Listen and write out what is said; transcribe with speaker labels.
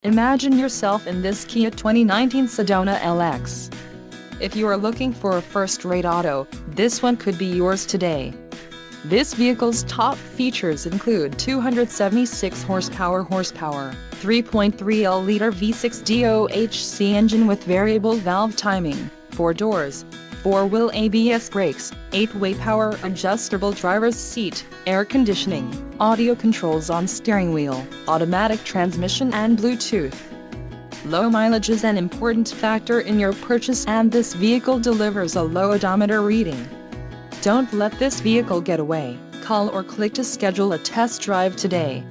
Speaker 1: Imagine yourself in this Kia 2019 Sedona LX. If you are looking for a first-rate auto, this one could be yours today. This vehicle's top features include 276 horsepower, 3.3L-liter V6 DOHC engine with variable valve timing, 4 doors, 4-wheel ABS brakes, 8-way power adjustable driver's seat, air conditioning, audio controls on steering wheel, automatic transmission and Bluetooth. Low mileage is an important factor in your purchase, and this vehicle delivers a low odometer reading. Don't let this vehicle get away. Call or click to schedule a test drive today.